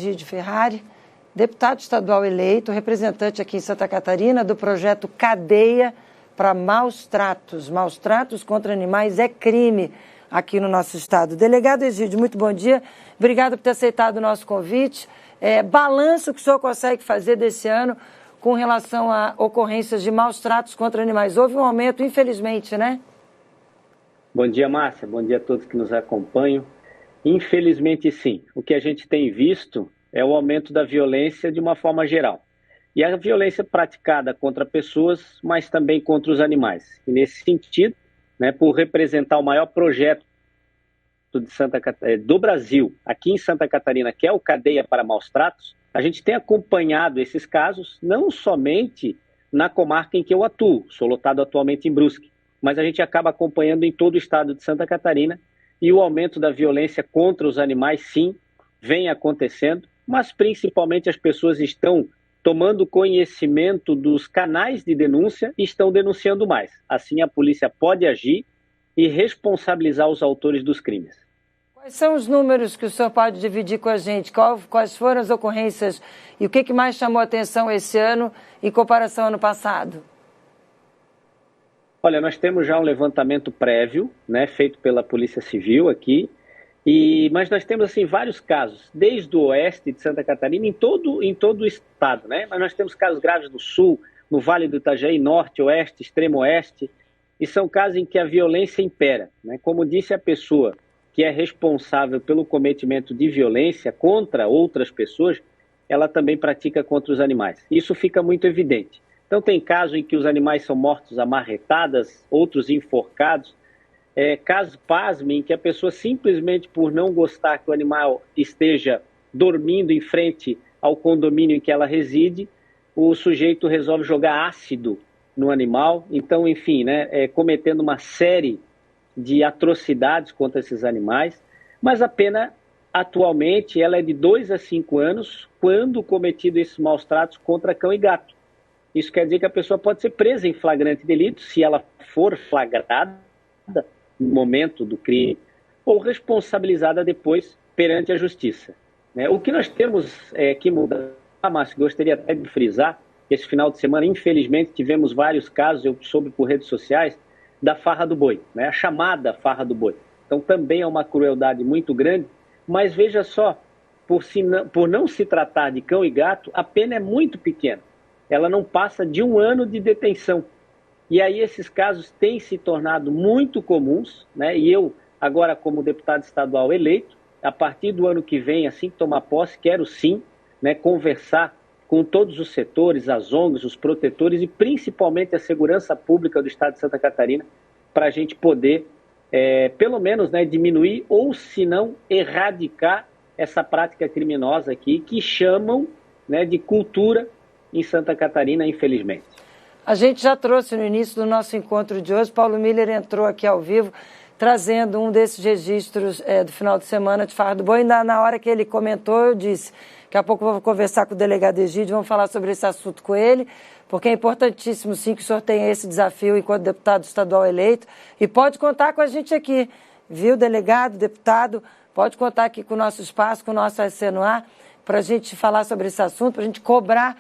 Egídio Ferrari, deputado estadual eleito, representante aqui em Santa Catarina do projeto Cadeia para Maus Tratos. Maus tratos contra animais é crime aqui no nosso estado. Delegado Egídio, muito bom dia. Obrigado por ter aceitado o nosso convite. Balanço que o senhor consegue fazer desse ano com relação a ocorrências de maus tratos contra animais. Houve um aumento, infelizmente, né? Bom dia, Márcia. Bom dia a todos que nos acompanham. Infelizmente, sim. O que a gente tem visto é o aumento da violência de uma forma geral. E a violência praticada contra pessoas, mas também contra os animais. E nesse sentido, por representar o maior projeto do Brasil, aqui em Santa Catarina, que é o Cadeia para Maus Tratos, a gente tem acompanhado esses casos, não somente na comarca em que eu atuo, sou lotado atualmente em Brusque, mas a gente acaba acompanhando em todo o estado de Santa Catarina, e o aumento da violência contra os animais, sim, vem acontecendo, mas principalmente as pessoas estão tomando conhecimento dos canais de denúncia e estão denunciando mais. Assim, a polícia pode agir e responsabilizar os autores dos crimes. Quais são os números que o senhor pode dividir com a gente? Quais foram as ocorrências e o que mais chamou a atenção esse ano em comparação ao ano passado? Olha, nós temos já um levantamento prévio, feito pela Polícia Civil aqui, mas nós temos assim vários casos, desde o oeste de Santa Catarina, em todo o estado, mas nós temos casos graves no sul, no Vale do Itajaí, norte, oeste, extremo oeste, e são casos em que a violência impera. Como disse a pessoa que é responsável pelo cometimento de violência contra outras pessoas, ela também pratica contra os animais. Isso fica muito evidente. Então tem casos em que os animais são mortos a marretadas, outros enforcados. Casos, pasmem, em que a pessoa simplesmente por não gostar que o animal esteja dormindo em frente ao condomínio em que ela reside, o sujeito resolve jogar ácido no animal. Então, enfim, cometendo uma série de atrocidades contra esses animais. Mas a pena, atualmente, ela é de 2 a 5 anos quando cometido esses maus tratos contra cão e gato. Isso quer dizer que a pessoa pode ser presa em flagrante delito, se ela for flagrada no momento do crime, ou responsabilizada depois perante a justiça. O que nós temos que mudar, Márcio, gostaria até de frisar, esse final de semana, infelizmente, tivemos vários casos, eu soube por redes sociais, da farra do boi, a chamada farra do boi. Então também é uma crueldade muito grande, mas veja só, por não se tratar de cão e gato, a pena é muito pequena. Ela não passa de 1 ano de detenção. E aí esses casos têm se tornado muito comuns, e eu, agora como deputado estadual eleito, a partir do ano que vem, assim que tomar posse, quero sim conversar com todos os setores, as ONGs, os protetores e principalmente a segurança pública do estado de Santa Catarina, para a gente poder, pelo menos, diminuir ou, se não, erradicar essa prática criminosa aqui, que chamam de cultura em Santa Catarina, infelizmente. A gente já trouxe no início do nosso encontro de hoje, Paulo Miller entrou aqui ao vivo, trazendo um desses registros do final de semana de farra do boi. Na hora que ele comentou, eu disse, daqui a pouco eu vou conversar com o delegado Egídio, vamos falar sobre esse assunto com ele, porque é importantíssimo sim que o senhor tenha esse desafio enquanto deputado estadual eleito, e pode contar com a gente aqui, viu, delegado, deputado, pode contar aqui com o nosso espaço, com o nosso AEC no ar, para a gente falar sobre esse assunto, para a gente cobrar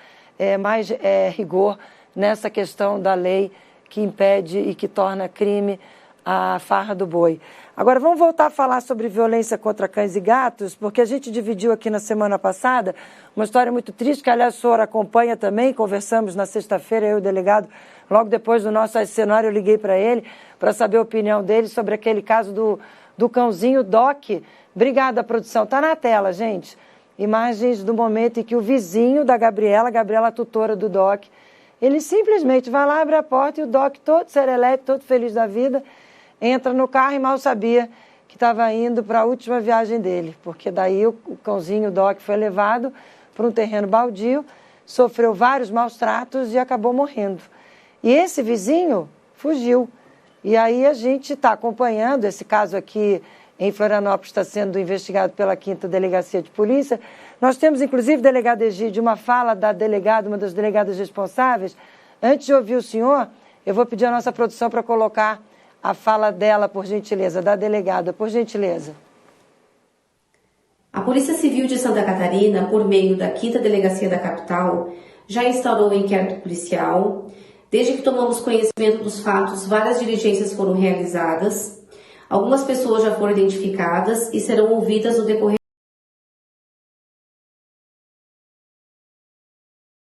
mais rigor nessa questão da lei que impede e que torna crime a farra do boi. Agora, vamos voltar a falar sobre violência contra cães e gatos, porque a gente dividiu aqui na semana passada uma história muito triste, que aliás o senhor acompanha também, conversamos na sexta-feira, eu e o delegado, logo depois do nosso cenário, eu liguei para ele, para saber a opinião dele sobre aquele caso do cãozinho Doc. Obrigada, produção. Está na tela, gente. Imagens do momento em que o vizinho da Gabriela, a tutora do Doc, ele simplesmente vai lá, abre a porta e o Doc, todo serelepe, todo feliz da vida, entra no carro e mal sabia que estava indo para a última viagem dele, porque daí o cãozinho, o Doc, foi levado para um terreno baldio, sofreu vários maus tratos e acabou morrendo. E esse vizinho fugiu. E aí a gente está acompanhando esse caso aqui em Florianópolis, está sendo investigado pela 5ª Delegacia de Polícia. Nós temos, inclusive, delegado Egídio, uma fala da delegada, uma das delegadas responsáveis. Antes de ouvir o senhor, eu vou pedir à nossa produção para colocar a fala dela, por gentileza, da delegada, por gentileza. A Polícia Civil de Santa Catarina, por meio da 5ª Delegacia da Capital, já instaurou o inquérito policial. Desde que tomamos conhecimento dos fatos, várias diligências foram realizadas, algumas pessoas já foram identificadas e serão ouvidas no decorrer.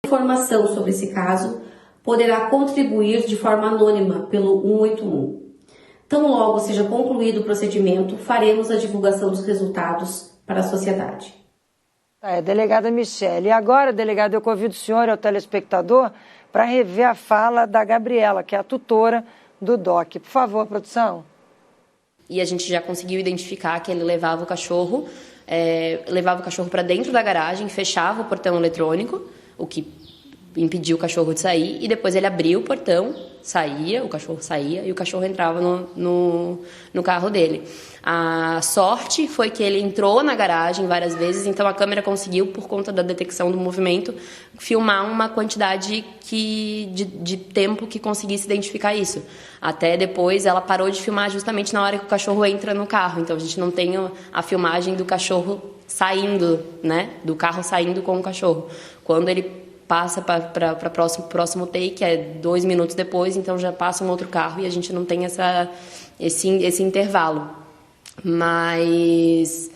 Informação sobre esse caso poderá contribuir de forma anônima pelo 181. Tão logo seja concluído o procedimento, faremos a divulgação dos resultados para a sociedade. Delegada Michele. E agora, delegada, eu convido o senhor e o telespectador para rever a fala da Gabriela, que é a tutora do DOC. Por favor, produção. E a gente já conseguiu identificar que ele levava o cachorro para dentro da garagem, fechava o portão eletrônico, o que impediu o cachorro de sair, e depois ele abria o portão, o cachorro saía e o cachorro entrava no carro dele. A sorte foi que ele entrou na garagem várias vezes, então a câmera conseguiu, por conta da detecção do movimento, filmar uma quantidade de tempo que conseguisse identificar isso. Até depois ela parou de filmar justamente na hora que o cachorro entra no carro, então a gente não tem a filmagem do cachorro saindo, né, do carro saindo com o cachorro. Quando ele passa para o próximo take, é 2 minutos depois, então já passa um outro carro e a gente não tem esse intervalo. Mas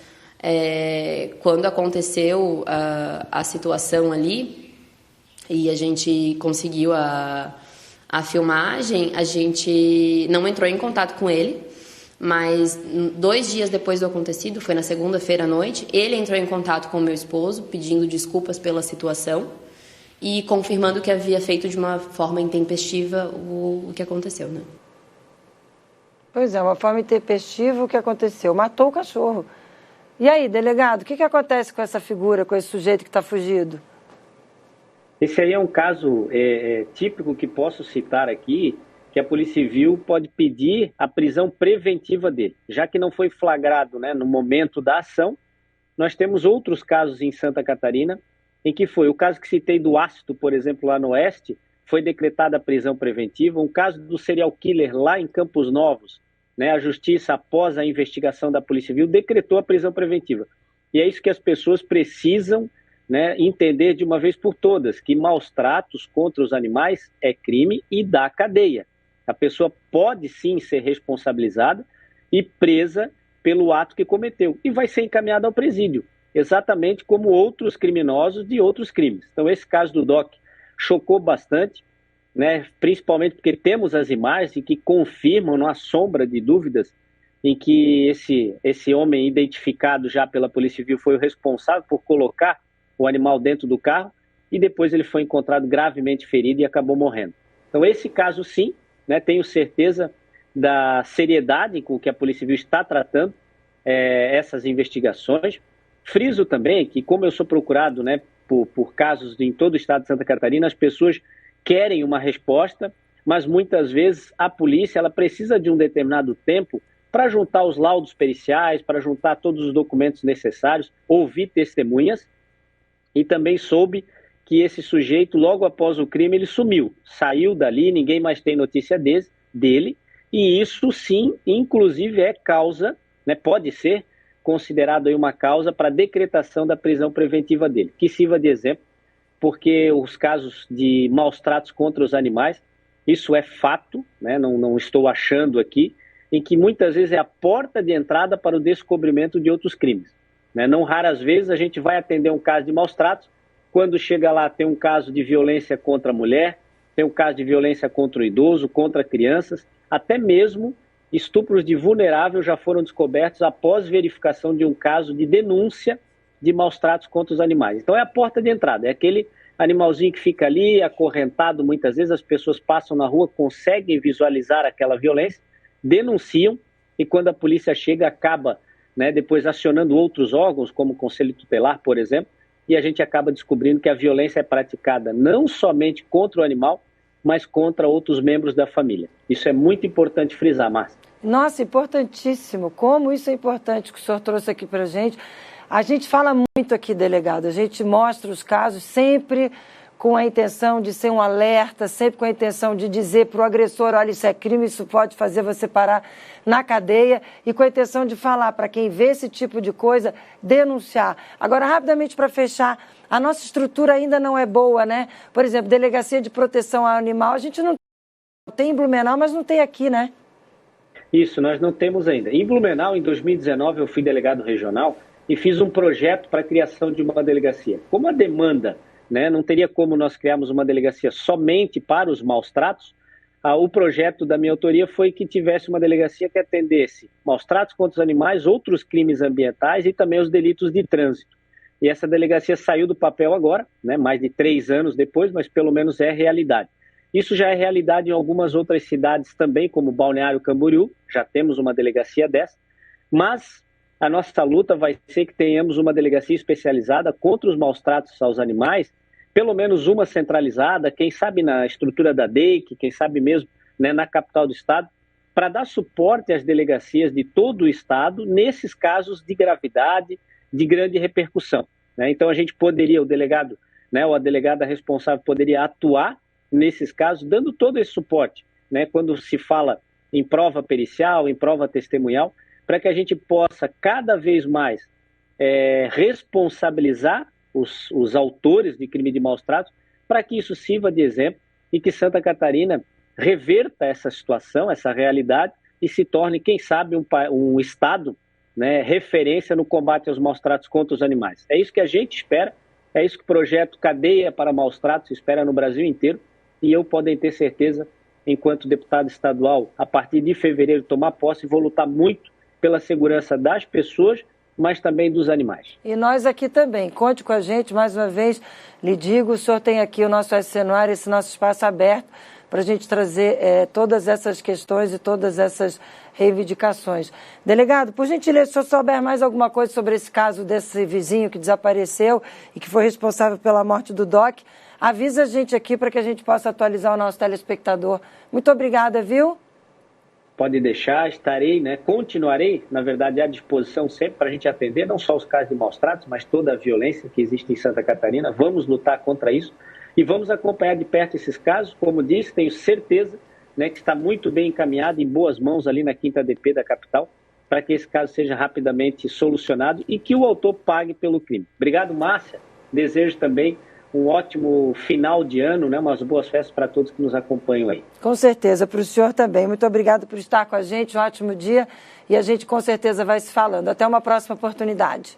quando aconteceu a situação ali e a gente conseguiu a filmagem, a gente não entrou em contato com ele, mas 2 dias depois do acontecido, foi na segunda-feira à noite, ele entrou em contato com o meu esposo, pedindo desculpas pela situação e confirmando que havia feito de uma forma intempestiva o que aconteceu, né? Pois é, uma forma intempestiva o que aconteceu. Matou o cachorro. E aí, delegado, o que acontece com essa figura, com esse sujeito que está fugido? Esse aí é um caso típico que posso citar aqui, que a Polícia Civil pode pedir a prisão preventiva dele. Já que não foi flagrado, né, no momento da ação, nós temos outros casos em Santa Catarina, em que foi o caso que citei do ácido, por exemplo, lá no Oeste, foi decretada a prisão preventiva. Um caso do serial killer lá em Campos Novos, né, a Justiça, após a investigação da Polícia Civil, decretou a prisão preventiva. E é isso que as pessoas precisam, né, entender de uma vez por todas, que maus tratos contra os animais é crime e dá cadeia. A pessoa pode sim ser responsabilizada e presa pelo ato que cometeu e vai ser encaminhada ao presídio, exatamente como outros criminosos de outros crimes. Então esse caso do DOC chocou bastante, né, principalmente porque temos as imagens que confirmam, não há sombra de dúvidas, em que esse homem identificado já pela Polícia Civil foi o responsável por colocar o animal dentro do carro e depois ele foi encontrado gravemente ferido e acabou morrendo. Então esse caso sim, né, tenho certeza da seriedade com que a Polícia Civil está tratando essas investigações. Friso também que, como eu sou procurado, né, por casos em todo o estado de Santa Catarina, as pessoas querem uma resposta, mas muitas vezes a polícia ela precisa de um determinado tempo para juntar os laudos periciais, para juntar todos os documentos necessários, ouvir testemunhas. E também soube que esse sujeito, logo após o crime, ele sumiu, saiu dali, ninguém mais tem notícia dele, e isso sim, inclusive é causa, né, pode ser considerado aí uma causa para a decretação da prisão preventiva dele, que sirva de exemplo, porque os casos de maus tratos contra os animais, isso é fato, né, não estou achando aqui, em que muitas vezes é a porta de entrada para o descobrimento de outros crimes. Né? Não raras vezes a gente vai atender um caso de maus tratos, quando chega lá tem um caso de violência contra a mulher, tem um caso de violência contra o idoso, contra crianças, até mesmo estupros de vulnerável já foram descobertos após verificação de um caso de denúncia de maus tratos contra os animais. Então é a porta de entrada, é aquele animalzinho que fica ali acorrentado, muitas vezes as pessoas passam na rua, conseguem visualizar aquela violência, denunciam e quando a polícia chega acaba, né, depois acionando outros órgãos, como o Conselho Tutelar, por exemplo, e a gente acaba descobrindo que a violência é praticada não somente contra o animal, mas contra outros membros da família. Isso é muito importante frisar, Márcia. Nossa, importantíssimo. Como isso é importante que o senhor trouxe aqui para a gente. A gente fala muito aqui, delegado, a gente mostra os casos sempre com a intenção de ser um alerta, sempre com a intenção de dizer para o agressor, olha, isso é crime, isso pode fazer você parar na cadeia, e com a intenção de falar para quem vê esse tipo de coisa, denunciar. Agora, rapidamente para fechar, a nossa estrutura ainda não é boa, né? Por exemplo, Delegacia de Proteção ao Animal, a gente não tem em Blumenau, mas não tem aqui, né? Isso, nós não temos ainda. Em Blumenau, em 2019, eu fui delegado regional e fiz um projeto para a criação de uma delegacia. Como a demanda, né, não teria como nós criarmos uma delegacia somente para os maus-tratos, o projeto da minha autoria foi que tivesse uma delegacia que atendesse maus-tratos contra os animais, outros crimes ambientais e também os delitos de trânsito. E essa delegacia saiu do papel agora, né, mais de 3 anos depois, mas pelo menos é realidade. Isso já é realidade em algumas outras cidades também, como Balneário Camboriú, já temos uma delegacia dessa, mas a nossa luta vai ser que tenhamos uma delegacia especializada contra os maus-tratos aos animais, pelo menos uma centralizada, quem sabe na estrutura da DEIC, quem sabe mesmo, né, na capital do estado, para dar suporte às delegacias de todo o estado nesses casos de gravidade, de grande repercussão, né? Então a gente poderia, o delegado, né, ou a delegada responsável poderia atuar nesses casos, dando todo esse suporte, né, quando se fala em prova pericial, em prova testemunhal, para que a gente possa cada vez mais responsabilizar os autores de crime de maus-tratos, para que isso sirva de exemplo e que Santa Catarina reverta essa situação, essa realidade, e se torne, quem sabe, um estado, né, referência no combate aos maus-tratos contra os animais. É isso que a gente espera, é isso que o projeto Cadeia para Maus-Tratos espera no Brasil inteiro, e eu podem ter certeza, enquanto deputado estadual, a partir de fevereiro tomar posse, vou lutar muito pela segurança das pessoas, mas também dos animais. E nós aqui também, conte com a gente, mais uma vez, lhe digo, o senhor tem aqui o nosso SC no Ar, esse nosso espaço aberto, para a gente trazer todas essas questões e todas essas reivindicações. Delegado, por gentileza, se o senhor souber mais alguma coisa sobre esse caso desse vizinho que desapareceu e que foi responsável pela morte do Doc, avisa a gente aqui para que a gente possa atualizar o nosso telespectador. Muito obrigada, viu? Pode deixar, estarei, né, continuarei, na verdade, à disposição sempre para a gente atender, não só os casos de maus-tratos, mas toda a violência que existe em Santa Catarina. Vamos lutar contra isso e vamos acompanhar de perto esses casos. Como disse, tenho certeza, né, que está muito bem encaminhado, em boas mãos ali na 5ª DP da capital, para que esse caso seja rapidamente solucionado e que o autor pague pelo crime. Obrigado, Márcia. Desejo também um ótimo final de ano, né? Umas boas festas para todos que nos acompanham aí. Com certeza, para o senhor também. Muito obrigado por estar com a gente, um ótimo dia, e a gente com certeza vai se falando. Até uma próxima oportunidade.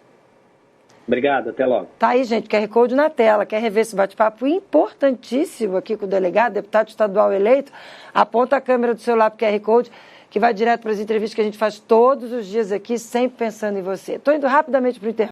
Obrigado, até logo. Tá aí, gente, QR Code na tela. Quer rever esse bate-papo importantíssimo aqui com o delegado, deputado estadual eleito? Aponta a câmera do celular para o QR Code, que vai direto para as entrevistas que a gente faz todos os dias aqui, sempre pensando em você. Estou indo rapidamente para o intervalo.